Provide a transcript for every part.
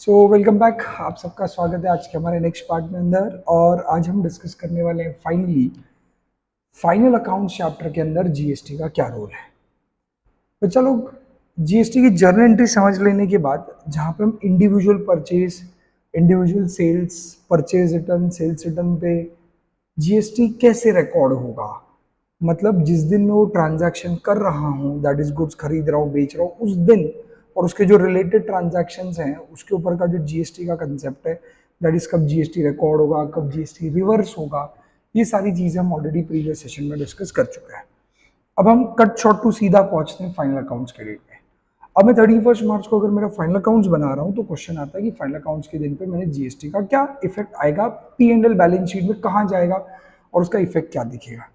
Welcome back. आप सबका स्वागत है आज के हमारे नेक्स्ट पार्ट में अंदर। और आज हम डिस्कस करने वाले हैं फाइनल अकाउंट चैप्टर के अंदर जीएसटी का क्या रोल है। तो चलो, जीएसटी की जर्नल एंट्री समझ लेने के बाद जहाँ पे हम individual purchase, individual sales, purchase return, sales return पे जीएसटी कैसे रिकॉर्ड होगा, मतलब जिस दिन मैं वो ट्रांजैक्शन कर रहा हूँ, दैट इज गुड्स खरीद रहा हूँ, बेच रहा हूँ, उस दिन और उसके जो रिलेटेड ट्रांजैक्शंस हैं उसके ऊपर का जो जीएसटी का कंसेप्ट है, दैट इज कब जीएसटी रिकॉर्ड होगा, कब जीएसटी रिवर्स होगा, ये सारी चीजें हम ऑलरेडी प्रीवियस सेशन में डिस्कस कर चुके हैं। अब हम कट शॉर्ट टू सीधा पहुंचते हैं फाइनल अकाउंट्स के डेट पे। अब मैं 31 मार्च को अगर मेरा फाइनल अकाउंट्स बना रहा हूँ तो क्वेश्चन आता है कि फाइनल अकाउंट्स के दिन पे मैंने जीएसटी का क्या इफेक्ट आएगा, P and L balance sheet में कहाँ जाएगा और उसका इफेक्ट क्या दिखेगा।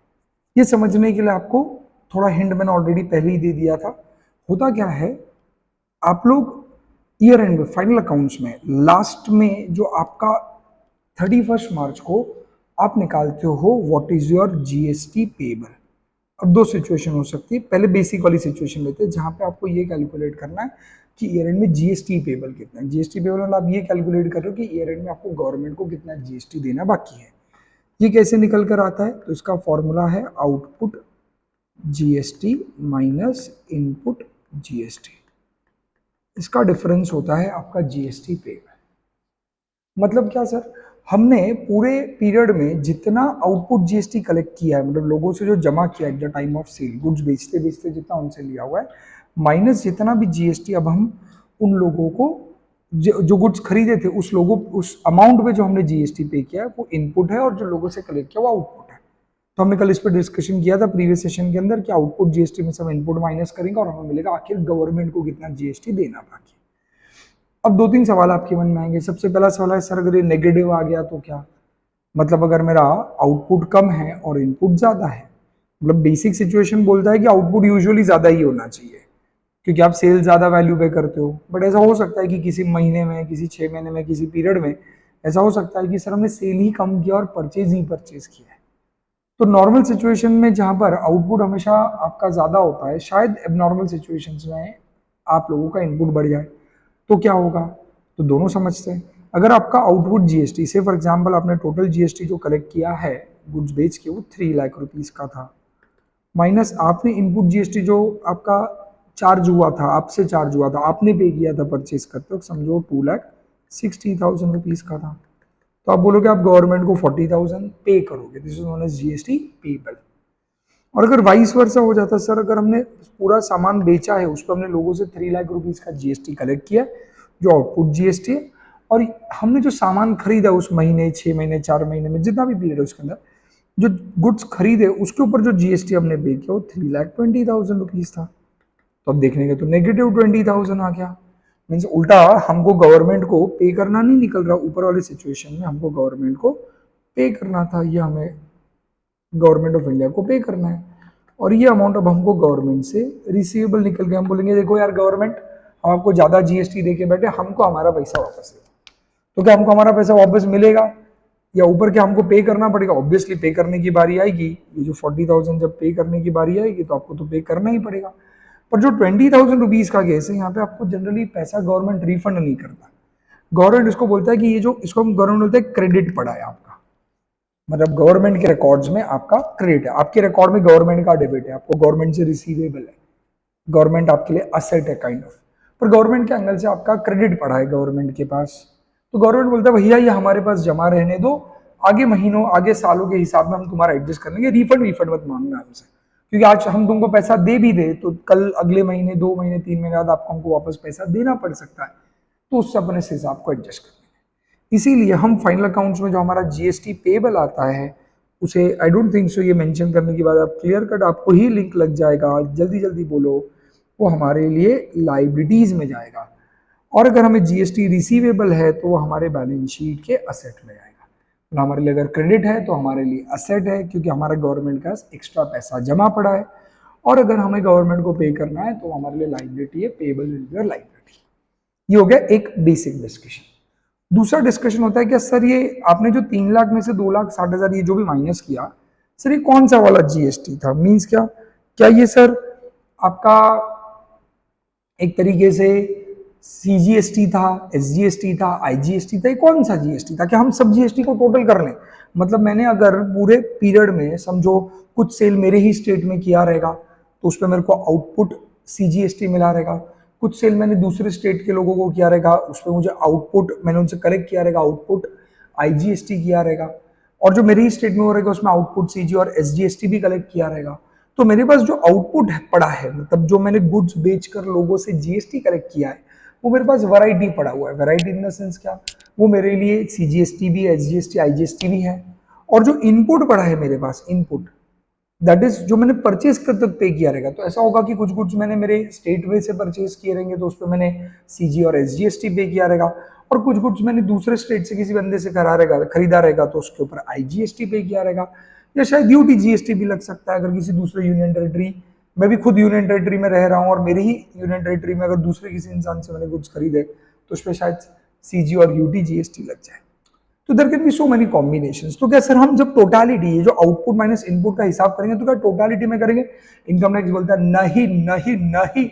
ये समझने के लिए आपको थोड़ा हिंट मैंने ऑलरेडी पहले ही दे दिया था। होता क्या है, आप लोग ईयर एंड में फाइनल अकाउंट्स में लास्ट में जो आपका 31 मार्च को आप निकालते हो what is your GST payable. अब दो सिचुएशन हो सकती है। पहले बेसिक वाली सिचुएशन लेते हैं जहां पे आपको ये कैलकुलेट करना है कि ईयर एंड में जीएसटी पेबल कितना है। जीएसटी पेबल मतलब आप ये कैलकुलेट कर रहे हो कि ईयर एंड में आपको गवर्नमेंट को कितना जीएसटी देना बाकी है। ये कैसे निकल कर आता है, तो इसका फॉर्मूला है output GST minus input GST. इसका डिफरेंस होता है आपका जीएसटी पे। मतलब क्या सर, हमने पूरे पीरियड में जितना आउटपुट जीएसटी कलेक्ट किया है, मतलब लोगों से जो जमा किया at the time of sale, goods बेचते बेचते जितना उनसे लिया हुआ है, माइनस जितना भी जीएसटी अब हम उन लोगों को जो गुड्स खरीदे थे उस अमाउंट पे जो हमने जीएसटी पे किया है वो इनपुट है, और जो लोगों से कलेक्ट किया वो आउटपुट है। तो हमने कल इस पर डिस्कशन किया था प्रीवियस सेशन के अंदर कि आउटपुट जीएसटी में से हम इनपुट माइनस करेंगे और हमें मिलेगा आखिर गवर्नमेंट को कितना जीएसटी देना बाकी। अब दो तीन सवाल आपके मन में आएंगे। सबसे पहला सवाल है सर अगर ये नेगेटिव आ गया तो क्या, मतलब अगर मेरा आउटपुट कम है और इनपुट ज्यादा है, मतलब बेसिक सिचुएशन बोलता है कि आउटपुट यूजुअली ज्यादा ही होना चाहिए क्योंकि आप सेल ज्यादा वैल्यू पे करते हो। बट ऐसा हो सकता है कि किसी महीने में, किसी 6 महीने में, किसी पीरियड में ऐसा हो सकता है कि सर हमने सेल ही कम किया और परचेज ही परचेज किया है। तो नॉर्मल सिचुएशन में जहां पर आउटपुट हमेशा आपका ज्यादा होता है, शायद एबनॉर्मल सिचुएशंस में आप लोगों का इनपुट बढ़ जाए तो क्या होगा। तो दोनों समझते हैं। अगर आपका आउटपुट जीएसटी से फॉर एग्जांपल आपने टोटल जीएसटी जो कलेक्ट किया है गुड्स बेच के वो 3 लाख रुपीज का था, माइनस आपने इनपुट जीएसटी जो आपका चार्ज हुआ था, आपसे चार्ज हुआ था, आपने पे किया था परचेज करते वक्त, समझो 2,60,000 रुपीज का था, तो आप बोलोगे आप गवर्नमेंट को 40,000 पे करोगे। This is known as GST payable. और अगर वाइस वर्सा हो जाता सर, अगर हमने पूरा सामान बेचा है उस पर हमने लोगों से 3 लाख रुपीज का जीएसटी कलेक्ट किया जो आउटपुट जीएसटी है, और हमने जो सामान खरीदा उस महीने, 6 महीने, 4 महीने में जितना भी पीरियड है उसके अंदर जो गुड्स खरीदे उसके ऊपर जो जीएसटी हमने पे किया वो 3,20,000 रुपीज था। तो अब देखने के तो नेगेटिव 20,000 आ गया। मीन्स उल्टा हमको गवर्नमेंट को पे करना नहीं निकल रहा, ऊपर वाले सिचुएशन में हमको गवर्नमेंट को पे करना था, ये हमें गवर्नमेंट ऑफ इंडिया को पे करना है, और ये अमाउंट अब हमको गवर्नमेंट से रिसीवेबल निकल गया। हम बोलेंगे देखो यार गवर्नमेंट, हम आपको ज्यादा जीएसटी देके बैठे, हमको हमारा पैसा वापस दे। तो क्या हमको हमारा पैसा वापस मिलेगा या ऊपर क्या हमको पे करना पड़ेगा? ऑब्वियसली पे करने की बारी आएगी, ये जो 40,000 जब पे करने की बारी आएगी तो आपको तो पे करना ही पड़ेगा। पर जो 20,000 रुपीज का केस है यहाँ पे आपको जनरली पैसा गवर्नमेंट रिफंड नहीं करता। गवर्नमेंट इसको बोलता है कि ये जो इसको हम गवर्नमेंट बोलते हैं क्रेडिट पड़ा है आपका, मतलब गवर्नमेंट के रिकॉर्ड्स में आपका क्रेडिट है, आपके रिकॉर्ड में गवर्नमेंट का डेबिट है, आपको गवर्नमेंट से रिसीवेबल है, गवर्नमेंट आपके लिए असेट है काइंड ऑफ। पर गवर्नमेंट के एंगल से आपका क्रेडिट पड़ा है गवर्नमेंट के पास। तो गवर्नमेंट बोलता है भैया ये हमारे पास जमा रहने दो, आगे महीनों आगे सालों के हिसाब में हम तुम्हारा एडजस्ट कर लेंगे, रिफंड रिफंड मत मांगना हमसे, क्योंकि आज हम तुमको पैसा दे भी दे तो कल अगले महीने, 2 महीने, 3 महीने बाद आपको हमको वापस पैसा देना पड़ सकता है, तो उससे अपने हिसाब को एडजस्ट कर लेंगे। इसीलिए हम फाइनल अकाउंट्स में जो हमारा जीएसटी पेबल आता है उसे आई डोंट थिंक सो, ये मेंशन करने के बाद आप क्लियर कट आपको ही लिंक लग जाएगा, जल्दी जल्दी बोलो, वो हमारे लिए लाइबिलिटीज में जाएगा। और अगर हमें जीएसटी रिसीवेबल है तो वो हमारे बैलेंस शीट के असेट में जाएगा। तो हमारे लिए अगर क्रेडिट है तो हमारे लिए असेट है क्योंकि हमारा गवर्नमेंट का एक्स्ट्रा पैसा जमा पड़ा है, और अगर हमें गवर्नमेंट को पे करना है तो हमारे लिए लाइबिलिटी है, पेबल विल बी लाइबिलिटी। ये हो गया एक बेसिक डिस्कशन। दूसरा डिस्कशन होता है कि सर ये आपने जो 3 लाख में से 2,60,000 ये जो भी माइनस किया, सर ये कौन सा वाला जीएसटी था? मींस क्या क्या ये सर आपका एक तरीके से सीजीएसटी था, एसजीएसटी था, आईजीएसटी था, ये कौन सा जीएसटी था? क्या हम सब जीएसटी को टोटल कर लें? मतलब मैंने अगर पूरे पीरियड में समझो कुछ सेल मेरे ही स्टेट में किया रहेगा तो उस पर मेरे को आउटपुट सीजीएसटी मिला रहेगा, कुछ सेल मैंने दूसरे स्टेट के लोगों को किया रहेगा उस पर मुझे आउटपुट मैंने उनसे कलेक्ट किया रहेगा, आउटपुट आईजीएसटी किया रहेगा, और जो मेरे ही स्टेट में हो रहेगा उसमें आउटपुट सीजी और एसजीएसटी भी कलेक्ट किया रहेगा। तो मेरे पास जो आउटपुट पड़ा है, मतलब जो मैंने गुड्स बेचकर लोगों से जीएसटी कलेक्ट किया है, वो मेरे पास वैरायटी पड़ा हुआ है। वैरायटी इन द सेंस क्या? वो मेरे लिए सीजीएसटी भी, एसजीएसटी, आईजीएसटी भी है। और जो इनपुट पड़ा है मेरे पास, इनपुट दैट इज जो मैंने परचेज कर तक पे किया रहेगा। तो ऐसा होगा कि कुछ गुड्स मैंने मेरे स्टेट वे से परचेज किए रहेंगे तो उस पर मैंने सीजी और एसजीएसटी पे किया रहेगा, और कुछ गुड्स मैंने दूसरे स्टेट से किसी बंदे से खरीदा रहेगा तो उसके ऊपर आईजीएसटी पे किया रहेगा, या शायद ड्यूटी जीएसटी भी लग सकता है। अगर किसी दूसरे यूनियन टेरिटरी, मैं भी खुद यूनियन टेरिटरी में रह रहा हूँ और मेरे ही यूनियन टेरिटरी में अगर दूसरे किसी इंसान से मैंने गुड्स खरीदे तो उस पर शायद सीजी और यूटी जीएसटी लग जाए। तो there can be so many combinations. तो क्या सर हम जब टोटालिटी, ये जो आउटपुट माइनस इनपुट का हिसाब करेंगे तो क्या टोटालिटी में करेंगे? इनकम टैक्स बोलता है नहीं नहीं नहीं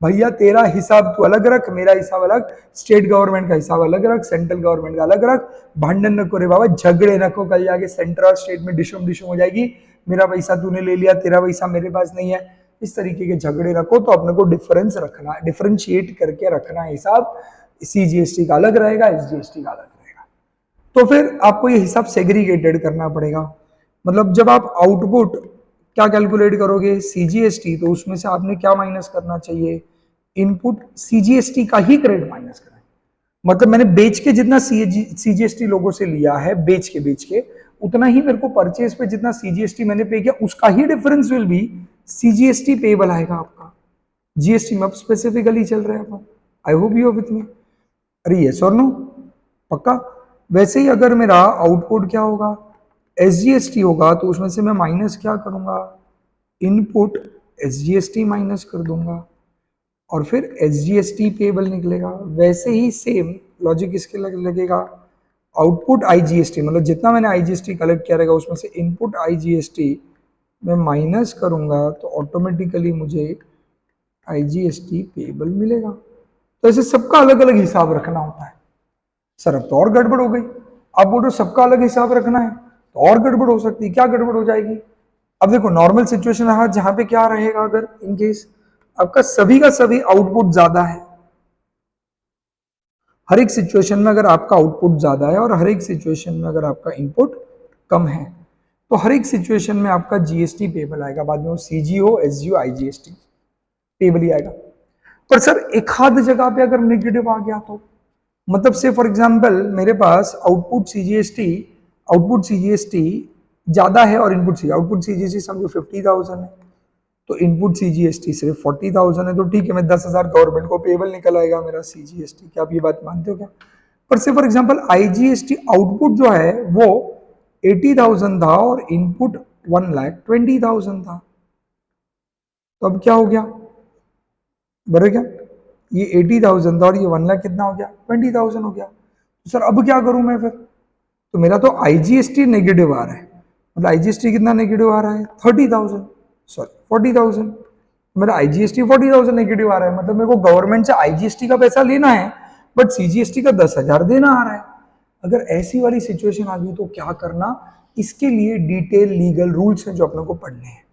भैया, तेरा हिसाब तू अलग रख, मेरा हिसाब अलग, स्टेट गवर्नमेंट का हिसाब अलग रख, सेंट्रल गवर्नमेंट का अलग रख। भांडन न करे बाबा, झगड़े रखो, कल जाके सेंट्रल और स्टेट में डिशम डिशम हो जाएगी, मेरा पैसा तूने ले लिया, तेरा पैसा मेरे पास नहीं है। इस तरीके के झगड़े रखो तो अपने को डिफरेंस रखना, डिफरेंशिएट करके रखना हिसाब। सीजीएसटी का अलग रहेगा, एसजीएसटी का अलग रहेगा। तो फिर आपको ये हिसाब सेग्रीगेटेड करना पड़ेगा। मतलब जब आप आउटपुट क्या कैलकुलेट करोगे, सीजीएसटी, तो उसमें से आपने क्या माइनस करना चाहिए? इनपुट सीजीएसटी का ही क्रेडिट माइनस करना है। मतलब मैंने बेच के जितना सीजीएसटी लोगों से लिया है, बेच के उतना ही मेरे को परचेज पे जितना सीजीएसटी मैंने पे किया उसका ही difference will be CGST payable आएगा आपका। जीएसटी में अब स्पेसिफिकली चल रहे हैं अपन। I hope you with me. अरे यस और नो, पक्का? वैसे ही अगर मेरा आउटपुट क्या होगा, एसजीएसटी होगा, तो उसमें से मैं माइनस क्या करूंगा? इनपुट एसजीएसटी माइनस कर दूंगा और फिर एसजीएसटी पेबल निकलेगा। वैसे ही सेम लॉजिक इसके लगेगा, आउटपुट आईजीएसटी, मतलब जितना मैंने आईजीएसटी कलेक्ट किया रहेगा उसमें से इनपुट आईजीएसटी मैं माइनस करूंगा तो ऑटोमेटिकली मुझे आईजीएसटी पेबल मिलेगा। तो ऐसे सबका अलग अलग हिसाब रखना होता है। सर अब तो और गड़बड़ हो गई, आप बोल रहे हो सबका अलग हिसाब रखना है, तो और गड़बड़ हो सकती है। क्या गड़बड़ हो जाएगी? अब देखो नॉर्मल सिचुएशन रहा जहां पे क्या रहेगा, अगर इन केस आपका सभी का सभी आउटपुट ज्यादा है, हर एक सिचुएशन में अगर आपका आउटपुट ज्यादा है और हर एक सिचुएशन में अगर आपका इनपुट कम है, तो हर एक सिचुएशन में आपका जीएसटी पेबल आएगा। बाद में वो सीजी हो, एसजी हो, आईजीएसटी पेबल ही आएगा। पर सर एक आध जगह पे अगर नेगेटिव आ गया तो, मतलब से फॉर एग्जांपल मेरे पास आउटपुट सीजीएसटी ज्यादा है और इनपुट आउटपुट सीजीएसटी समझो 50,000 है, तो इनपुट सीजीएसटी सिर्फ 40,000 है, तो ठीक है मैं 10,000 गवर्नमेंट को पेबल निकल आएगा मेरा सीजीएसटी। क्या आप ये बात मानते हो क्या? पर से फॉर एग्जांपल आईजीएसटी आउटपुट जो है वो 80,000 था और इनपुट 1,20,000 था, तो अब क्या हो गया? बराबर क्या? ये 80,000 था और ये 1,00,000 कितना हो गया? 20,000 हो गया। तो सर अब क्या करूं मैं फिर? तो मेरा तो आईजीएसटी नेगेटिव आ रहा है, मतलब आईजीएसटी कितना नेगेटिव आ रहा है? 30,000, सॉरी 40,000। मेरा आईजीएसटी 40,000 नेगेटिव आ रहा है, मतलब मेरे को गवर्नमेंट से आईजीएसटी का पैसा लेना है बट सीजीएसटी का 10,000 देना आ रहा है। अगर ऐसी वाली सिचुएशन आ गई तो क्या करना? इसके लिए डिटेल लीगल रूल्स हैं जो अपने को पढ़ने हैं।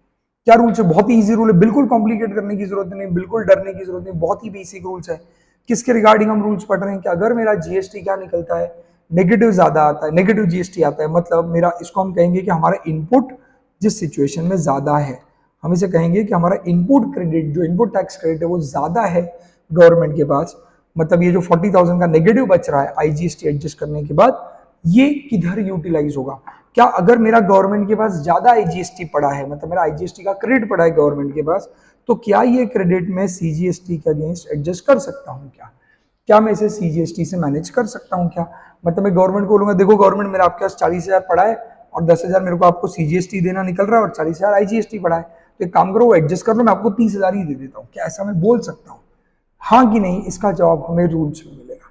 क्या रूल्स है? बहुत ही इजी रूल है, बिल्कुल कॉम्प्लिकेट करने की जरूरत नहीं, बिल्कुल डरने की जरूरत नहीं, बहुत ही बेसिक रूल्स है। किसके रिगार्डिंग हम रूल्स पढ़ रहे हैं कि अगर मेरा जीएसटी क्या निकलता है, नेगेटिव ज्यादा आता है, नेगेटिव जीएसटी आता है, मतलब मेरा इसको हम कहेंगे कि हमारा इनपुट जिस सिचुएशन में ज्यादा है, हम इसे कहेंगे कि हमारा इनपुट क्रेडिट, जो इनपुट टैक्स क्रेडिट है वो ज्यादा है गवर्नमेंट के पास। मतलब ये जो 40,000 का नेगेटिव बच रहा है आईजीएसटी एडजस्ट करने के बाद, ये किधर यूटिलाइज होगा? क्या अगर मेरा गवर्नमेंट के पास ज्यादा आईजीएसटी पड़ा है, मतलब मेरा आईजीएसटी का क्रेडिट पड़ा है गवर्नमेंट के पास, तो क्या ये क्रेडिट मैं सीजीएसटी के अगेंस्ट एडजस्ट कर सकता हूं? क्या मैं इसे सीजीएसटी से मैनेज कर सकता हूं क्या? मतलब मैं गवर्नमेंट को बोलूंगा देखो गवर्नमेंट मेरा आपके पास 40,000 पड़ा है और 10,000 मेरे को आपको सीजीएसटी देना निकल रहा है और 40,000 आईजीएसटी पड़ा है, तो एक काम करो वो एडजस्ट कर लो, मैं आपको 30,000 ही दे देता हूँ। क्या ऐसा मैं बोल सकता हूँ? हाँ कि नहीं, इसका जवाब हमें रूल्स में मिलेगा।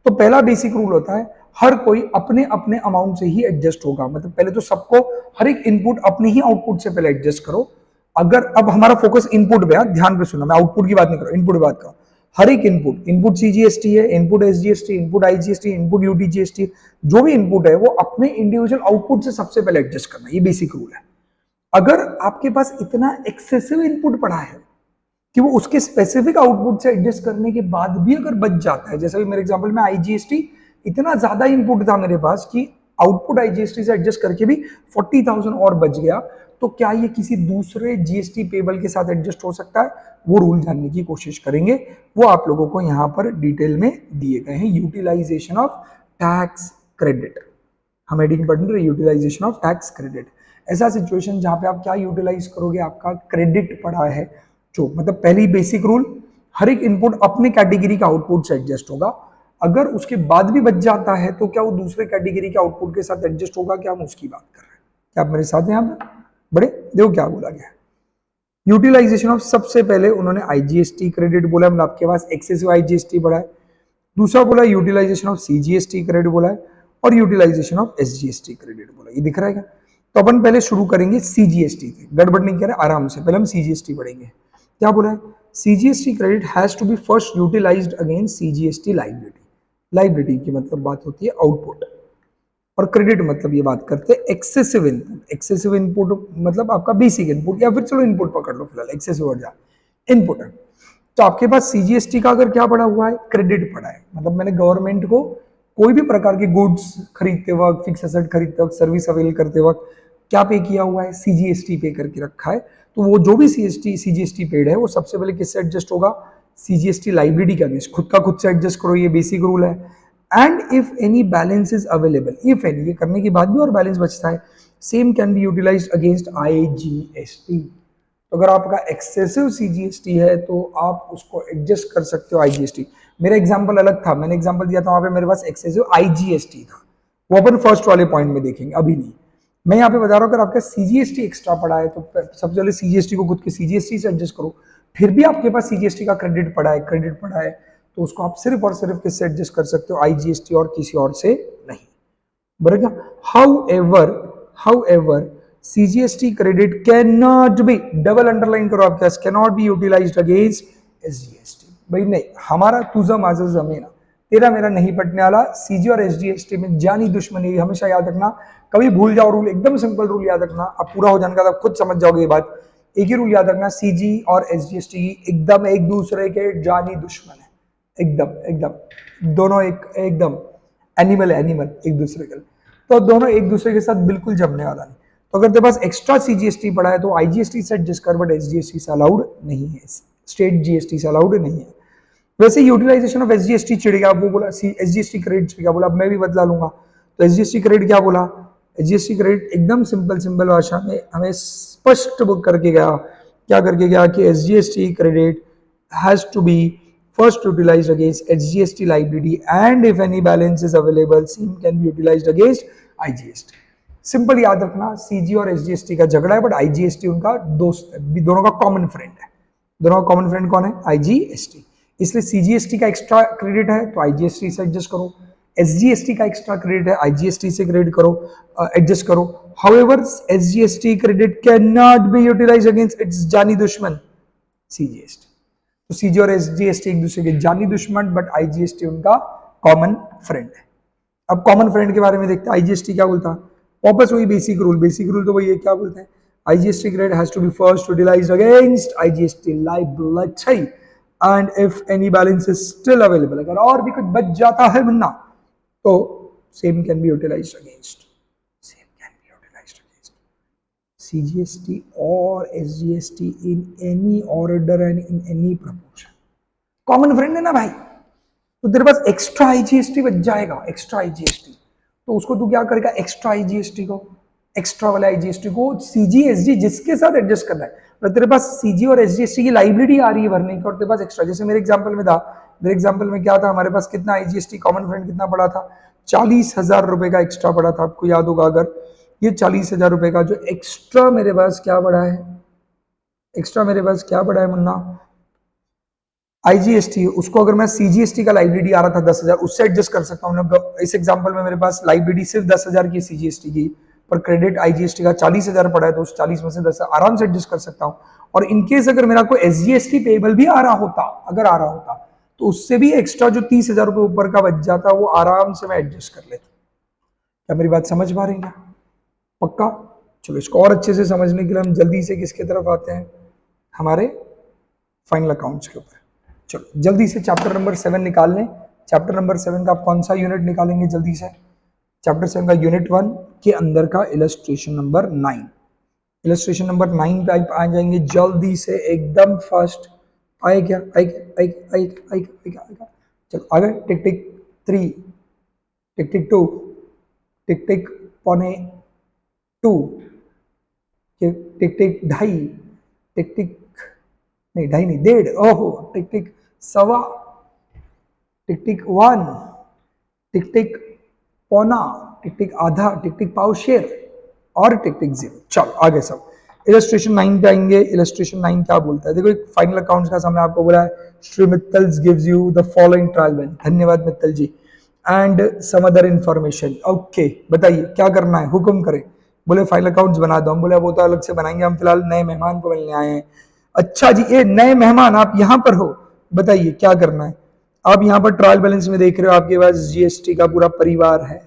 तो पहला बेसिक रूल होता है हर कोई अपने अपने अमाउंट से ही एडजस्ट होगा। मतलब पहले तो सबको हर एक इनपुट अपने ही आउटपुट से पहले एडजस्ट करो। अगर अब हमारा फोकस इनपुट पे है, ध्यान पे सुनो, मैं आउटपुट की बात नहीं कर रहा, इनपुट की बात कर रहा हूं। हर एक इनपुट, इनपुट सीजीएसटी है, input SGST, input IGST, input UTGST, जो भी इनपुट है वो अपने इंडिविजुअल आउटपुट से सबसे पहले एडजस्ट करना, ये बेसिक रूल है। अगर आपके पास इतना एक्सेसिव इनपुट पड़ा है कि वो उसके स्पेसिफिक आउटपुट से एडजस्ट करने के बाद भी अगर बच जाता है, जैसे भी मेरे एग्जांपल में आईजीएसटी इतना ज्यादा इनपुट था मेरे पास कि आउटपुट आईजीएसटी से एडजस्ट करके भी 40,000 और बच गया, तो क्या ये किसी दूसरे जीएसटी पेबल के साथ एडजस्ट हो सकता है? वो रूल जानने की कोशिश करेंगे, वो आप लोगों को यहाँ पर डिटेल में दिए गए हैं। यूटिलाइजेशन ऑफ टैक्स क्रेडिट, हम हेडिंग पढ़ रहे हैं यूटिलाइजेशन ऑफ टैक्स क्रेडिट। ऐसा सिचुएशन जहां पे आप क्या यूटिलाइज करोगे, आपका क्रेडिट पड़ा है, जो मतलब पहली बेसिक रूल, हर एक इनपुट अपने कैटेगरी का आउटपुट से एडजस्ट होगा। अगर उसके बाद भी बच जाता है तो क्या वो दूसरे कैटेगरी के आउटपुट के साथ एडजस्ट होगा, क्या हम उसकी बात कर रहे हैं। क्या आप मेरे साथ हैं? यहाँ पर बड़े देखो क्या बोला गया है। यूटिलाइजेशन ऑफ, सबसे पहले उन्होंने आईजीएसटी क्रेडिट बोला, मतलब आपके पास एक्सेसिव आईजीएसटी पड़ा है। दूसरा बोला यूटिलाइजेशन ऑफ सीजीएसटी क्रेडिट बोला है, और यूटिलाइजेशन ऑफ एसजीएसटी क्रेडिट बोला। ये दिख रहा है क्या? तो अपन पहले शुरू करेंगे सीजीएसटी से, गड़बड़ नहीं करें, आराम से पहले हम सीजीएसटी पढ़ेंगे। क्या बोला है? CGST credit has to be first utilized against CGST liability. Liability की मतलब बात होती है आउटपुट, और क्रेडिट मतलब ये बात करते हैं एक्सेसिव इनपुट। एक्सेसिव इनपुट मतलब आपका बेसिक इनपुट, या फिर चलो इनपुट पकड़ लो फिलहाल, एक्सेसिव हो जाए इनपुट है। तो आपके पास सीजीएसटी का अगर क्या पड़ा हुआ है, क्रेडिट पड़ा है, मतलब मैंने गवर्नमेंट को कोई भी प्रकार के गुड्स खरीदते वक्त, फिक्स एसेट खरीदते वक्त, सर्विस अवेल करते वक्त क्या पे किया हुआ है, सीजीएसटी पे करके रखा है। तो वो जो भी सीजीएसटी पेड है वो सबसे पहले किससे एडजस्ट होगा, सीजीएसटी लाइबिलिटी का अगेंस्ट, खुद का खुद से एडजस्ट करो, ये बेसिक रूल है। And if any balance is available, if any, ये करने के बाद भी और बैलेंस बचता है, same can be utilised against IGST. तो अगर आपका एक्सेसिव सीजीएसटी है तो आप उसको एडजस्ट कर सकते हो आईजीएसटी। मेरा एग्जांपल अलग था, मैंने एग्जांपल दिया था वहां पे मेरे पास एक्सेसिव आईजीएसटी था, वो अपन फर्स्ट वाले पॉइंट में देखेंगे, अभी नहीं। मैं यहाँ पे बता रहा हूँ अगर आपका सीजीएसटी एक्स्ट्रा पड़ा है तो सबसे पहले सीजीएसटी को खुद के सीजीएसटी से एडजस्ट करो, फिर भी आपके पास सीजीएसटी का क्रेडिट पड़ा है तो उसको आप सिर्फ और सिर्फ किससे एडजस्ट कर सकते हो, आईजीएसटी और किसी और से नहीं। बराबर। However CGST credit can not be, double underline करो आपके पास, can not be utilised against SGST. भाई नहीं, हमारा तुझा माझा जमीन, तेरा मेरा नहीं पटने वाला। सीजी और एसजीएसटी में जानी दुश्मनी, हमेशा याद रखना, कभी भूल जाओ रूल, एकदम सिंपल रूल याद रखना, अब पूरा हो जाने का खुद समझ जाओगे ये बात। एक ही रूल याद रखना, सीजी और एसजीएसटी एकदम एक दूसरे के जानी दुश्मन है, एकदम एकदम दोनों एकदम एनिमल एक दूसरे के, तो दोनों एक दूसरे के साथ बिल्कुल जमने वाला नहीं। तो अगर तेरे पास एक्स्ट्रा सीजीएसटी पड़ा है तो आईजीएसटी से एडजस्ट कर, बट एसजीएसटी से अलाउड नहीं है, स्टेट जीएसटी से अलाउड नहीं है। वैसे यूटिलाइजेशन ऑफ एसजीएसटी चिढ़ गया, वो बोला एसजीएसटी क्रेडिट चिढ़ गया, बोला अब मैं भी बदला लूंगा। तो एसजीएसटी क्रेडिट क्या बोला, एसजीएसटी क्रेडिट एकदम सिंपल भाषा में हमें स्पष्ट बुक करके गया, क्या करके गया कि SGST credit has to be first utilized against SGST liability and if any balance is available same can be utilized against IGST। Simple याद रखना, सीजी और एसजीएसटी का झगड़ा है बट आईजीएसटी उनका दोस्त है, दोनों का कॉमन फ्रेंड है। दोनों का कॉमन फ्रेंड कौन है, आईजीएसटी। इसलिए सीजीएसटी का एक्स्ट्रा क्रेडिट है तो आईजीएसटी से एडजस्ट करो, एसजीएसटी का एक्स्ट्रा क्रेडिट है आईजीएसटी से क्रेडिट करो, एडजस्ट करो। However SGST credit can not be utilised against its जानी दुश्मन सीजीएसटी। तो सीजी और एसजीएसटी एक दूसरे के जानी दुश्मन, बट आईजीएसटी उनका कॉमन फ्रेंड है। अब कॉमन फ्रेंड के बारे में देखते हैं, आईजीएसटी क्या बोलता है, वापस वही बेसिक रूल तो वही है, क्या बोलते हैं, IGST credit has to be first utilized against IGST liability and if any balance is still available, अगर और भी कुछ बच जाता है मुन्ना तो same can be utilised against, CGST और SGST in any order and in any proportion। Common friend है ना भाई, तो तेरे पास एक्स्ट्रा आईजीएसटी बच जाएगा, एक्स्ट्रा आईजीएसटी, तो उसको तू क्या करेगा, एक्स्ट्रा आईजीएसटी को, एक्स्ट्रा वाले आईजीएसटी को सीजी एसजी जिसके साथ एडजस्ट करना है। तो तेरे पास सीजी और एसजीएसटी की लाइबिलिटी आ रही है भरने की और तेरे पास एक्स्ट्रा, जैसे मेरे एग्जांपल में था, मेरे एग्जांपल में क्या था, हमारे पास कितना आईजीएसटी कॉमन फ्रेंड कितना पड़ा था, 40,000 रुपए का एक्स्ट्रा पड़ा था, आपको याद होगा। अगर ये 40,000 रुपए का जो एक्स्ट्रा मेरे पास क्या पड़ा है, एक्स्ट्रा मेरे पास क्या पड़ा है मुन्ना, आईजीएसटी, उसको अगर मैं सीजीएसटी का लाइबिलिटी आ रहा था 10,000, उससे एडजस्ट कर सकता हूँ। इस एग्जांपल में मेरे पास लाइबिलिटी सिर्फ 10,000 की सीजीएसटी की, पर क्रेडिट आईजीएसटी का 40,000 पड़ा है, तो उस 40 में से 10 आराम से एडजस्ट कर सकता हूँ। और इनकेस अगर मेरा कोई एसजीएसटी पेबल भी आ रहा होता, अगर आ रहा होता, तो उससे भी एक्स्ट्रा जो 30,000 रुपये ऊपर का बच जाता वो आराम से मैं एडजस्ट कर लेता। क्या मेरी बात समझ पा रही है? पक्का? चलो इसको और अच्छे से समझने के लिए हम जल्दी से किसके तरफ आते हैं, हमारे फाइनल अकाउंट्स के ऊपर। चलो जल्दी से चैप्टर नंबर 7 निकाल लें। चैप्टर नंबर 7 का आप कौन सा यूनिट निकालेंगे जल्दी से? चैप्टर 7 का यूनिट 1 के अंदर का इलस्ट्रेशन नंबर 9। इलस्ट्रेशन नंबर 9 पे आप आ जाएंगे जल्दी से एकदम फर्स्ट। आए क्या? आए क्या? आए क्या? आए क्या? आए क्या? आए क्या? आए क्या? चलो आगे। टिक टिक 3, टिक टिक 2, टिक टिक पौने 2, टिक टिक ढाई, टिक टिक नहीं ढाई नहीं 1.5, ओहो, टिक टिक सवा, टिक टिक 1, टिक टिक पौना, टिक टिक आधा, टिक टिक पाव शेर और टिक टिक 0। चलो आगे सब इलस्ट्रेशन 9 पे आएंगे। इलस्ट्रेशन 9 क्या बोलता है? देखो एक फाइनल अकाउंट्स का समय आपको बोला है Shri Mittal gives you the following trial balance. धन्यवाद Mittal ji. And some other information. Okay बताइए क्या करना है, हुक्म करें। बोले फाइनल अकाउंट्स बना दो। हम बोले वो तो अलग से बनाएंगे, हम फिलहाल नए मेहमान को मिलने आए हैं। अच्छा जी, ये नए मेहमान आप यहाँ पर हो, बताइए क्या करना है। आप यहाँ पर ट्रायल बैलेंस में देख रहे हो आपके पास जीएसटी का पूरा परिवार है।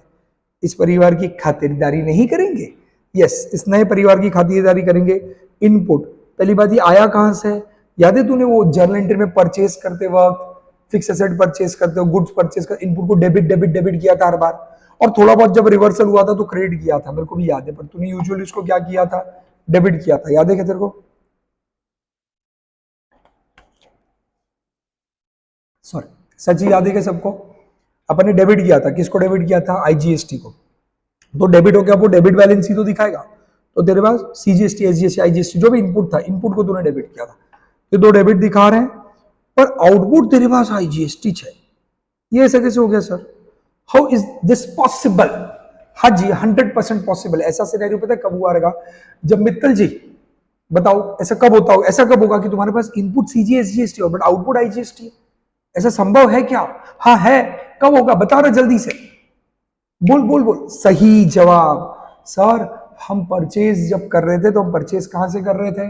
इस परिवार की खातिरदारी नहीं करेंगे? यस, इस नए परिवार की खातिरदारी करेंगे। इनपुट पहली बात, ये आया कहां से? याद है तूने वो जर्नल एंट्री में परचेस करते वक्त, फिक्स एसेट परचेस करते हो, गुड्स परचेस कर, इनपुट को डेबिट डेबिट डेबिट किया था हर बार, और थोड़ा बहुत जब रिवर्सल हुआ था तो क्रेडिट किया था। मेरे को भी याद है, पर तूने यूजुअली उसको क्या किया था? डेबिट किया था। याद है क्या तेरे को? सॉरी, सच ही याद है क्या सबको? अपन ने डेबिट किया था। किसको डेबिट किया था? आईजीएसटी को। तो डेबिट हो गया, वो डेबिट बैलेंस ही तो दिखाएगा। तो तेरे पास सीजीएसटी, एसजीएसटी, आईजीएसटी जो भी इनपुट था, इनपुट को तूने डेबिट किया था, ये दो डेबिट दिखा रहे हैं, पर आउटपुट तेरे पास आईजीएसटी है। ये ऐसा कैसे हो गया sir? How is this possible? हाँ जी, 100% पॉसिबल। ऐसा सिनेरियो पता है कब हुआ रहेगा? जब मित्तल जी बताओ ऐसा कब होता हो, ऐसा कब होगा कि तुम्हारे पास इनपुट सीजीएसटी हो बट आउटपुट आईजीएसटी है? ऐसा संभव है क्या? हाँ है। कब होगा बता रहे जल्दी से, बोल बोल बोल। सही जवाब सर, हम परचेज जब कर रहे थे तो हम परचेज कहां से कर रहे थे?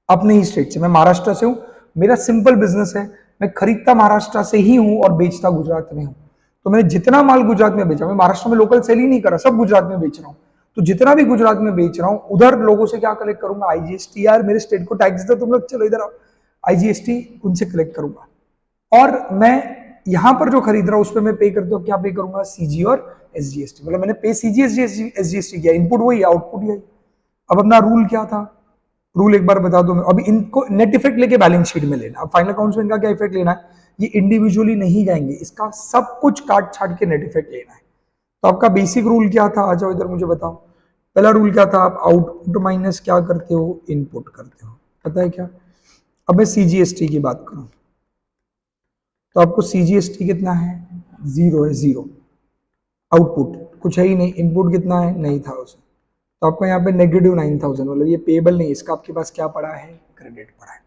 अपने ही स्टेट से। मैं महाराष्ट्र से हूं, मेरा सिंपल बिजनेस है, मैं खरीदता महाराष्ट्र से ही हूं और बेचता गुजरात में हूं। तो मैंने जितना माल गुजरात में बेचा, मैं महाराष्ट्र में लोकल सेल ही नहीं करा, सब गुजरात में बेच रहा हूं। तो जितना भी गुजरात में बेच रहा हूं उधर लोगों से क्या कलेक्ट करूंगा? आईजीएसटी। यार मेरे स्टेट को टैक्स दो तुम लोग, चलो इधर आओ। आईजीएसटी उनसे कलेक्ट करूंगा, और मैं यहां पर जो खरीद रहा हूं उस पर मैं पे करता हूं, क्या पे करूंगा? सीजी और एसजीएसटी। मतलब मैंने पे सीजी एसजीएसटी किया, इनपुट वही आउटपुट यही। अब अपना रूल क्या था? रूल एक बार बता दो। अभी इनको नेट इफेक्ट लेके बैलेंस शीट में लेना। अब फाइनल अकाउंट्स में इनका क्या इफेक्ट लेना है? ये इंडिविजुअली नहीं जाएंगे, इसका सब कुछ काट छाट के नेट इफेक्ट लेना है। तो आपका बेसिक रूल क्या था? आ जाओ इधर मुझे बताओ। पहला रूल क्या था? आप आउटपुट माइनस क्या करते हो? इनपुट करते हो। पता है क्या? अब मैं सीजीएसटी की बात करूं तो आपको सीजीएसटी कितना है? 0 है, 0। आउटपुट कुछ है ही नहीं, इनपुट कितना है? नहीं था उसमें, तो आपको यहाँ पे -9,000, मतलब ये पेबल नहीं, इसका आपके पास क्या पड़ा है? क्रेडिट पड़ा है।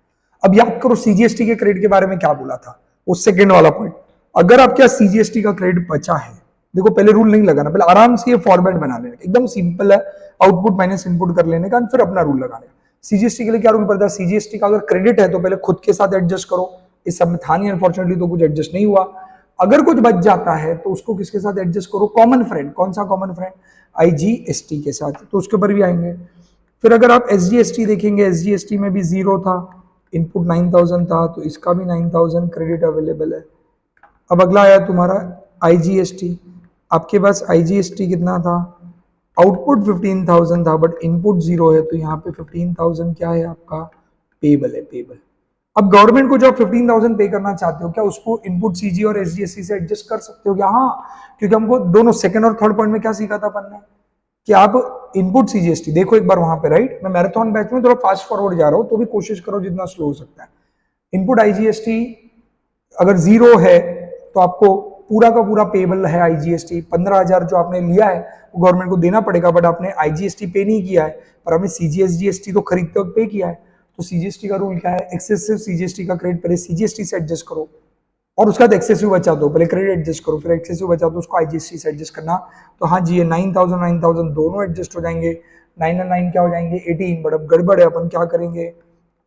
अब याद करो सीजीएसटी के क्रेडिट के बारे में क्या बोला था, वो सेकंड वाला पॉइंट। अगर आपके पास सीजीएसटी का क्रेडिट बचा है, देखो पहले रूल नहीं लगाना, पहले आराम से ये फॉर्मेट बना लेना, एकदम सिंपल है। आउटपुट माइनस इनपुट कर लेने का, फिर अपना रूल लगाने का। सीजीएसटी के लिए क्या रूल पड़ता है? सीजीएसटी का अगर क्रेडिट है तो पहले खुद के साथ एडजस्ट करो। इस सब में था नहीं अनफॉर्चुनेटली, तो कुछ एडजस्ट नहीं हुआ। अगर कुछ बच जाता है तो उसको किसके साथ एडजस्ट करो? Common friend. कौन सा कॉमन फ्रेंड? आईजीएसटी के साथ, तो उसके ऊपर भी आएंगे। फिर अगर आप एसजीएसटी देखेंगे, एसजीएसटी में भी 0 था, इनपुट 9,000 था, तो इसका भी 9,000 क्रेडिट अवेलेबल है। अब अगला आया तुम्हारा आईजीएसटी। आपके पास आईजीएसटी कितना था? आउटपुट 15,000 था बट इनपुट 0 है, तो यहाँ पे 15,000 क्या है आपका? पेबल है, पेबल। अब गवर्नमेंट को जो आप 15,000 पे करना चाहते हो, क्या उसको इनपुट सीजी और एसजीएसटी से एडजस्ट कर सकते हो क्या? हाँ, क्योंकि हमको दोनों सेकंड और थर्ड पॉइंट में क्या सीखा था अपन ने, कि आप इनपुट सीजीएसटी देखो एक बार वहां पे, राइट। मैं मैराथन बैच में थोड़ा फास्ट फॉरवर्ड जा रहा हूं, तो भी कोशिश करो जितना स्लो हो सकता है। इनपुट आईजीएसटी अगर 0 है तो आपको पूरा का पूरा पेबल है आईजीएसटी। 15,000 जो आपने लिया है वो गवर्नमेंट को देना पड़ेगा, बट आपने आईजीएसटी पे नहीं किया है, पर आपने सीजीएसटी तो खरीदते वक्त पे किया है। तो सीजीएसटी का रूल क्या है? एक्सेसिव सीजीएसटी का क्रेडिट पहले सीजीएसटी से एडजस्ट करो, और उसके बाद एक्सेसिव बचा दो। पहले क्रेडिट एडजस्ट करो, फिर एक्सेसिव बचा दो, उसको आईजीएसटी से एडजस्ट करना। तो हाँ जी, ये 9,000 दोनों एडजस्ट हो जाएंगे। 9 और 9 क्या हो जाएंगे? 18। बट अब गड़बड़ है, अपन क्या करेंगे?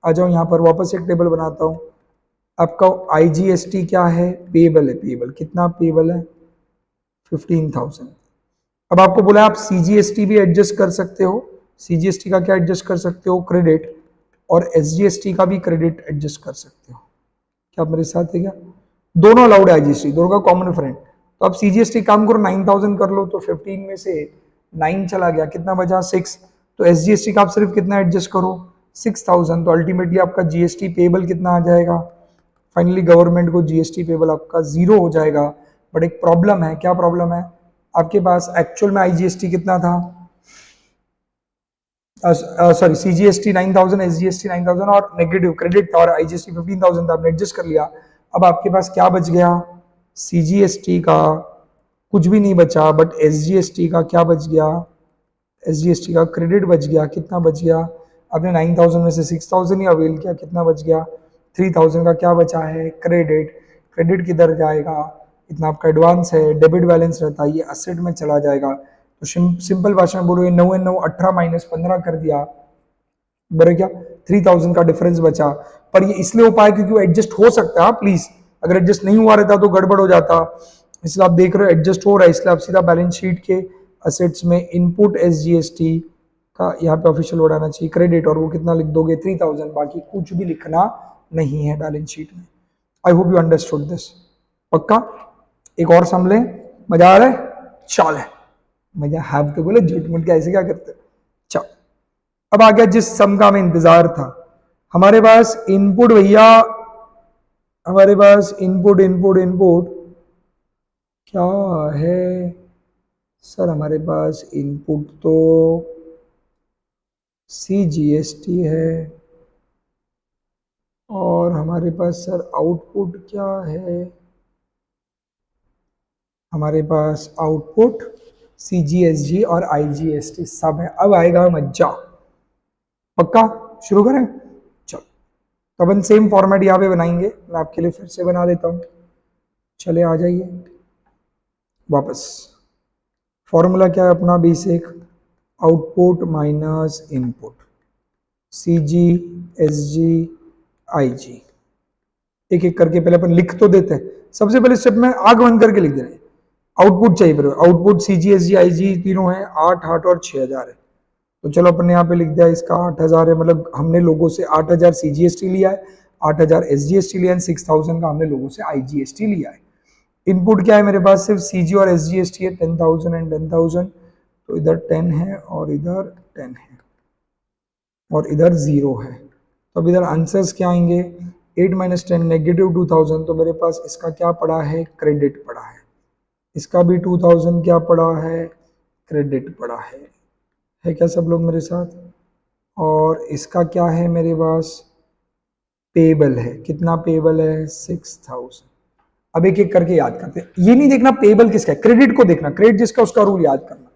आ जाओ यहाँ पर, वापस एक टेबल बनाता हूँ। आपका आईजीएसटी क्या है, पेबल है, पेबल कितना पेबल है 15,000। अब आपको बोला आप सीजीएसटी भी एडजस्ट कर सकते हो, सीजीएसटी का क्या एडजस्ट कर सकते हो, क्रेडिट, और एसजीएसटी का भी क्रेडिट एडजस्ट कर सकते हो। क्या आप मेरे साथ है क्या? दोनों अलाउड है आईजीएसटी, दोनों का कॉमन फ्रेंड। तो आप सीजीएसटी काम करो 9,000 कर लो, तो 15 में से 9 चला गया, कितना बचा 6। तो एसजीएसटी का आप सिर्फ कितना एडजस्ट करो 6,000, तो अल्टीमेटली आपका जीएसटी पेबल कितना आ जाएगा, फाइनली गवर्नमेंट को जीएसटी पेबल आपका 0 हो जाएगा। बट एक प्रॉब्लम है, क्या प्रॉब्लम है, आपके पास एक्चुअल में आईजीएसटी कितना था, सॉरी सीजीएसटी 9,000, एसजीएसटी 9,000 और नेगेटिव क्रेडिट था, और आईजीएसटी 15,000 था, आपने एडजस्ट कर लिया। अब आपके पास क्या बच गया, सीजीएसटी का कुछ भी नहीं बचा, बट एसजीएसटी का क्या बच गया, एसजीएसटी का क्रेडिट बच गया। कितना बच गया, आपने 9,000 में से 6,000 ही अवेल किया, कितना बच गया 3,000 का क्या बचा है, क्रेडिट। क्रेडिट किधर जाएगा, इतना आपका एडवांस है, डेबिट बैलेंस रहता है, ये असेट में चला जाएगा। तो सिंपल भाषा में बोलो, ये 9 9 18 माइनस 15 कर दिया, बराबर क्या, 3,000 का डिफरेंस बचा। पर ये इसलिए हो पाया क्योंकि वो एडजस्ट हो सकता है, प्लीज, अगर एडजस्ट नहीं हुआ रहता तो गड़बड़ हो जाता। इसलिए आप देख रहे हो एडजस्ट हो रहा है, इसलिए आप सीधा बैलेंस शीट के असेट्स में इनपुट एसजीएसटी का यहाँ पे ऑफिशियल वर्ड आना चाहिए क्रेडिट, और वो कितना लिख दोगे 3,000, बाकी कुछ भी लिखना नहीं है बैलेंस शीट में। आई होप यू अंडरस्टूड दिस। पक्का? एक और समझ लें, मजा आ रहा है, चाल है मजा, हैव तो बोले, झूठ मूठ के ऐसे क्या करते। चल, अब आ गया जिस सम का हमें इंतजार था। हमारे पास इनपुट भैया, हमारे पास इनपुट इनपुट इनपुट क्या है सर, हमारे पास इनपुट तो सीजीएसटी है, और हमारे पास सर आउटपुट क्या है, हमारे पास आउटपुट सीजीएसजी और आईजीएसटी सब है। अब आएगा मज्जा। पक्का? शुरू करें? चलो, तो अपन सेम फॉर्मेट यहाँ पे बनाएंगे, मैं आपके लिए फिर से बना देता हूँ। चले आ जाइए वापस। फॉर्मूला क्या है अपना बेसिक, आउटपुट माइनस इनपुट, सी जी एस जी आई जी। एक एक करके पहले अपन लिख तो देते हैं, सबसे पहले स्टेप में आग बंद करके लिख दे रहे हैं। आउटपुट चाहिए फिर, आउटपुट सी जी एस जी आई जी तीनों है, 8 8 और 6,000 है। तो चलो अपन ने यहाँ पे लिख दिया इसका 8,000 है, मतलब हमने लोगों से 8,000 सीजीएसटी लिया है, 8,000 एसजीएसटी लिया है, 6,000 का हमने लोगों से आईजीएसटी लिया है। इनपुट क्या है मेरे पास, सिर्फ सीजी और एसजीएसटी है, 10,000 एंड 10,000, तो इधर 10 है और इधर 10 है और इधर 0 है। तो अब इधर आंसर्स क्या आएंगे, 8 माइनस 10 नेगेटिव 2,000, तो मेरे पास इसका क्या पड़ा है, क्रेडिट पड़ा है। इसका भी 2,000 क्या पड़ा है, क्रेडिट पड़ा है क्या सब लोग मेरे साथ? और इसका क्या है मेरे पास, पेबल है, कितना पेबल है 6,000। अब एक एक करके याद करते हैं, ये नहीं देखना पेबल किसका है, क्रेडिट को देखना, क्रेडिट जिसका उसका रूल याद करना।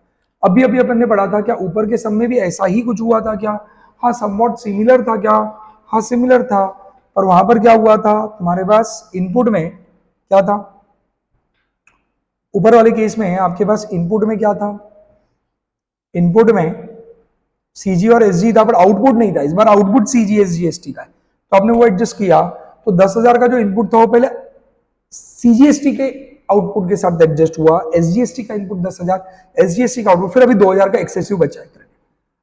अभी अभी अपन ने पढ़ा था, क्या ऊपर के सम में भी ऐसा ही कुछ हुआ था क्या, हाँ समवॉट सिमिलर था क्या, हाँ सिमिलर था। पर वहां पर क्या हुआ था, तुम्हारे पास इनपुट में क्या था, ऊपर वाले केस में आपके पास इनपुट में क्या था, इनपुट में सीजी और एसजी था, पर आउटपुट नहीं था। इस बार आउटपुट सीजी एसजी एसटी का है, तो आपने वो एडजस्ट किया। तो 10,000 का जो इनपुट था वो पहले सीजीएसटी के आउटपुट के साथ एडजस्ट हुआ, एसजीएसटी का इनपुट 10,000, एसजीएसटी का आउटपुट, फिर अभी 2,000 का एक्सेसिव बचा है।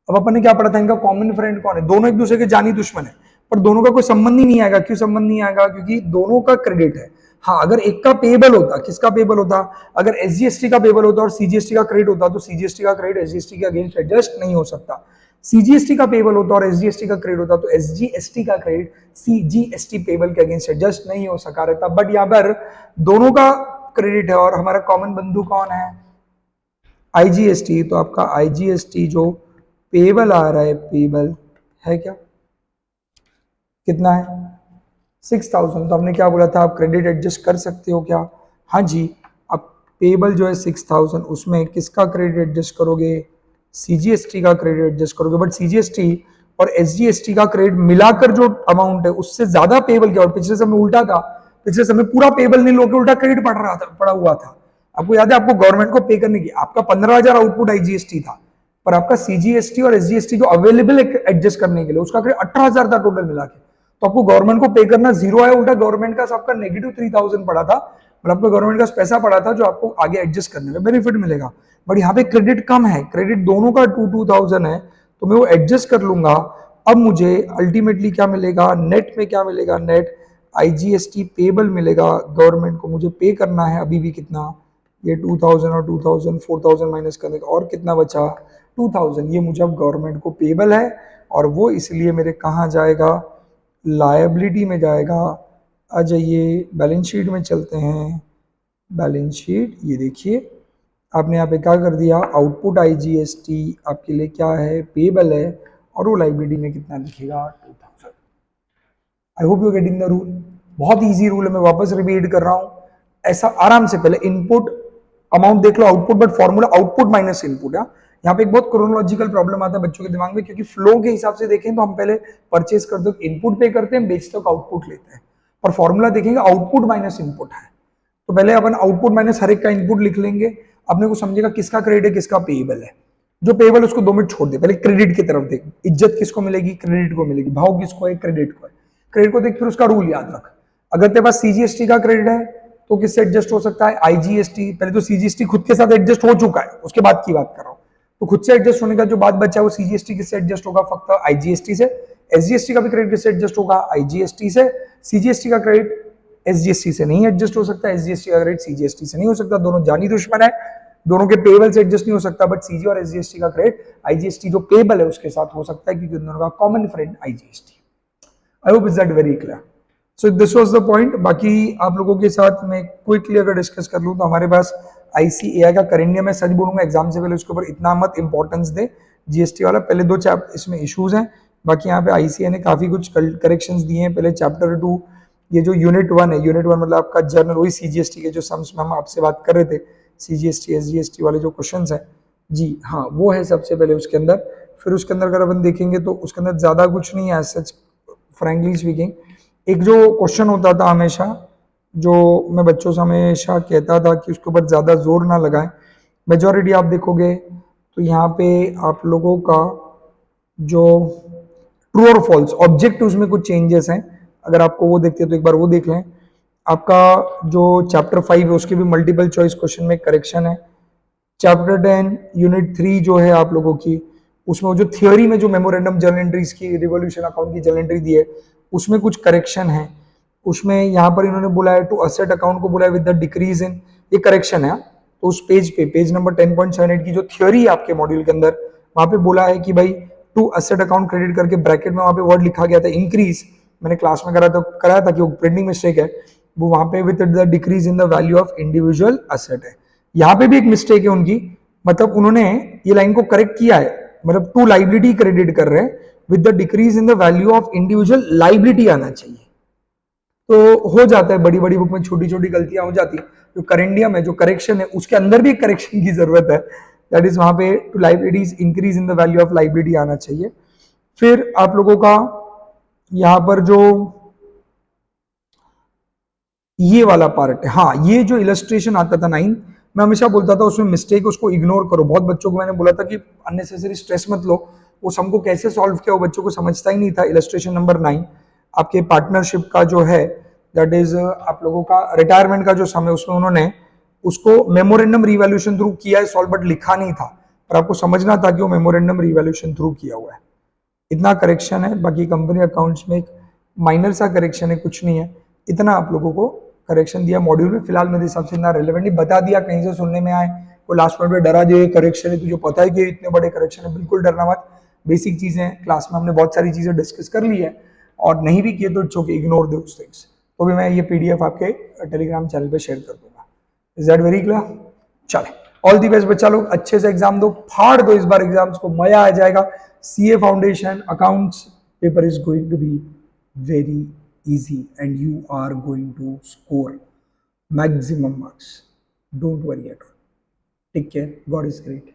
अब अपन ने क्या पढ़ा था, इनका कॉमन फ्रेंड कौन है, दोनों एक दूसरे के जानी दुश्मन है, पर दोनों का कोई संबंध ही नहीं आएगा। क्यों संबंध नहीं आएगा, क्योंकि दोनों का क्रेडिट है। हाँ, अगर एक का पेबल होता, किसका पेबल होता, अगर एसजीएसटी का पेबल होता और सीजीएसटी का क्रेडिट होता, तो सीजीएसटी का क्रेडिट एसजीएसटी के अगेंस्ट एडजस्ट नहीं हो सकता। सीजीएसटी का पेबल होता और एसजीएसटी का क्रेडिट होता, तो एसजीएसटी का क्रेडिट सीजीएसटी पेबल के अगेंस्ट एडजस्ट नहीं हो सका रहता। बट यहाँ पर दोनों का क्रेडिट है, और हमारा कॉमन बंधु कौन है, आईजीएसटी। तो आपका आईजीएसटी जो पेबल आ रहा है, पेबल है क्या, कितना है 6,000। तो हमने क्या बोला था, आप क्रेडिट एडजस्ट कर सकते हो क्या, हाँ जी। अब पेबल जो है 6,000, उसमें किसका क्रेडिट एडजस्ट करोगे, सीजीएसटी का क्रेडिट एडजस्ट करोगे। बट सीजीएसटी और एसजीएसटी का क्रेडिट मिलाकर जो अमाउंट है उससे ज्यादा पेबल क्या, और पिछले समय उल्टा था, पिछले समय पूरा पेबल नहीं लोगे, उल्टा क्रेडिट पड़ा हुआ था। आपको याद है, आपको गवर्नमेंट को पे करने की, आपका 15,000 आउटपुट आईजीएसटी था, पर आपका सीजीएसटी और एसजीएसटी जो अवेलेबल एडजस्ट करने के लिए उसका क्रेडिट 18,000 था टोटल मिला के। तो आपको गवर्नमेंट को पे करना जीरो आया, उल्टा गवर्नमेंट का आपका -3000 पड़ा था, मतलब आपको गवर्नमेंट का पैसा पड़ा था जो आपको आगे एडजस्ट करने में बेनिफिट मिलेगा। बट यहाँ पे क्रेडिट कम है, क्रेडिट दोनों का 2000 है, तो मैं वो एडजस्ट कर लूंगा। अब मुझे अल्टीमेटली क्या मिलेगा, नेट में क्या मिलेगा, नेट आईजीएसटी पेबल मिलेगा गवर्नमेंट को, मुझे पे करना है अभी भी कितना, ये 2000 और 2000 4000 माइनस करने का और कितना बचा 2000, ये मुझे अब गवर्नमेंट को पेबल है और वो इसलिए मेरे कहाँ जाएगा, लायबिलिटी में जाएगा। आ जाइए बैलेंस शीट में चलते हैं, बैलेंस शीट, ये देखिए आपने यहाँ पे क्या कर दिया, आउटपुट आईजीएसटी आपके लिए क्या है, पेबल है, और वो लाइबिलिटी में कितना लिखेगा 2000। आई hope you getting the rule, बहुत इजी रूल है, मैं वापस रिपीट कर रहा हूं, ऐसा आराम से पहले इनपुट अमाउंट देख लो, output, but formula output minus input है। यहाँ पे एक बहुत क्रोनोलॉजिकल प्रॉब्लम आता है बच्चों के दिमाग में, क्योंकि फ्लो के हिसाब से देखें तो हम पहले परचेज करते हो इनपुट पे करते हैं, बेचते हो आउटपुट लेते हैं, पर फॉर्मूला देखेंगे आउटपुट माइनस इनपुट है। तो पहले अपन आउटपुट माइनस हर एक का इनपुट लिख लेंगे, अपने को समझेगा किसका क्रेडिट है किसका पेएबल है, जो पेएबल उसको 2 मिनट छोड़ दे, पहले क्रेडिट की तरफ देख, इज्जत किसको मिलेगी, क्रेडिट को मिलेगी, भाव किसको है, क्रेडिट को है, क्रेडिट को देख, फिर उसका रूल याद रख, अगर तेरे पास सीजीएसटी का क्रेडिट है तो किससे एडजस्ट हो सकता है, आईजीएसटी, पहले तो सीजीएसटी खुद के साथ एडजस्ट हो चुका है, उसके बाद की बात कर रहा हूं, तो खुद से एडजस्ट होने का जो बात बचा है वो सीजीएसटी किससे एडजस्ट होगा, फक्त आईजीएसटी से, एसजीएसटी का भी क्रेडिट किससे एडजस्ट होगा, आईजीएसटी से, सीजीएसटी का क्रेडिट एसजीएसटी से नहीं एडजस्ट हो सकता, एसजीएसटी का क्रेडिट सीजीएसटी से नहीं हो सकता, दोनों जानी दुश्मन है, दोनों के पेबल से एडजस्ट नहीं हो सकता, बट सीजी और एसजीएसटी का क्रेडिट आईजीएसटी जो पेबल है उसके साथ हो सकता है, क्योंकि दोनों का common friend IGST. I hope is that very clear. So this was the point. बाकी आप लोगों के साथ मैं क्विकली अगर डिस्कस कर लूँ तो हमारे पास आईसीएआई का करेंगे, मैं सच बोलूंगा एग्जाम से पहले उसके ऊपर इतना मत इंपॉर्टेंस दे, जीएसटी वाला पहले 2 चैप्टर इसमें इश्यूज हैं, बाकी यहाँ पे आईसीएआई ने काफी कुछ करेक्शंस दिए हैं। पहले चैप्टर 2 ये जो यूनिट 1 है, यूनिट 1 मतलब आपका जर्नल, वही सीजीएसटी के जो सम्स में हम आपसे बात कर रहे थे, सीजीएसटी एसजीएसटी वाले जो क्वेश्चंस हैं, जी हाँ वो है सबसे पहले उसके अंदर। फिर उसके अंदर अगर अपन देखेंगे तो उसके अंदर ज्यादा कुछ नहीं है सच, फ्रैंकली स्पीकिंग। एक जो क्वेश्चन होता था हमेशा, जो मैं बच्चों से हमेशा कहता था कि उसके ऊपर ज़्यादा जोर ना लगाएं, मेजॉरिटी आप देखोगे तो यहाँ पे आप लोगों का जो ट्रू और फॉल्स ऑब्जेक्टिव्स में कुछ चेंजेस हैं, अगर आपको वो देखते हैं तो एक बार वो देख लें। आपका जो चैप्टर 5 है उसके भी मल्टीपल चॉइस क्वेश्चन में करेक्शन है। चैप्टर 10 यूनिट 3 जो है आप लोगों की, उसमें जो थियोरी में जो मेमोरेंडम जर्नल एंट्रीज की, रिवॉल्यूशन अकाउंट की जर्नल एंट्री दी है उसमें कुछ करेक्शन है। उसमें यहाँ पर इन्होंने बोला है टू असेट अकाउंट को बोला है विद द डिक्रीज इन, ये करेक्शन है। तो उस पेज पे, पेज नंबर 10.78 की जो थियोरी है आपके मॉड्यूल के अंदर, वहां पे बोला है कि भाई टू असेट अकाउंट क्रेडिट करके ब्रैकेट में वहां पे वर्ड लिखा गया था इंक्रीज, मैंने क्लास में कराया था कि वो प्रिंटिंग मिस्टेक है, वो वहां पे with the decrease in the value of individual asset है। यहाँ पे भी एक मिस्टेक है उनकी, मतलब उन्होंने ये लाइन को करेक्ट किया है, मतलब टू लाइबिलिटी क्रेडिट कर रहे हैं, with the decrease in the value of individual liability आना चाहिए। तो हो जाता है, बड़ी बड़ी बुक में छोटी छोटी गलतियां हो जाती है, जो करेंडियम है जो करेक्शन है उसके अंदर भी एक करेक्शन की जरूरत है, दैट इज वहां पे two liabilities increase in the value of liability आना चाहिए। फिर आप लोगों का यहां पर जो ये वाला पार्ट है, हाँ ये जो इलस्ट्रेशन आता था 9, मैं हमेशा बोलता था उसमें मिस्टेक, उसको इग्नोर करो, बहुत बच्चों को मैंने बोला था कि अननेसेसरी स्ट्रेस मत लो, वो हमको कैसे सॉल्व किया वो बच्चों को समझता ही नहीं था। इलस्ट्रेशन नंबर 9 आपके पार्टनरशिप का जो है, दैट इज आप लोगों का रिटायरमेंट का जो समय, उसमें उन्होंने उसको मेमोरेंडम रिवैल्यूएशन थ्रू किया है सॉल्व, बट लिखा नहीं था, पर आपको समझना था कि वो मेमोरेंडम रिवैल्यूएशन थ्रू किया हुआ है। इतना करेक्शन है, बाकी कंपनी अकाउंट्स में एक माइनर सा करेक्शन है, कुछ नहीं है, इतना आप लोगों को करेक्शन दिया मॉड्यूल में। फिलहाल मेरे हिसाब से इतना रेलेवेंट नहीं, बता दिया, कहीं से सुनने में आए कोई लास्ट पॉइंट पे डरा जो करेक्शन है, तुझे पता है कि इतने बड़े करेक्शन है, बिल्कुल डरना मत, बेसिक चीजें क्लास में हमने बहुत सारी चीजें डिस्कस कर ली है, और नहीं भी किए तो इट्स ओके, इग्नोर दो थिंग्स। तो भी मैं ये पीडीएफ आपके टेलीग्राम चैनल पे शेयर कर दूंगा। Is that very clear? चले, ऑल दी बेस्ट बच्चा लोग, अच्छे से एग्जाम दो, फाड़ दो इस बार एग्जाम्स को, मजा आ जाएगा। CA foundation accounts paper is going to be very easy and you are going to score maximum marks. Don't worry at all. Take care. God is great.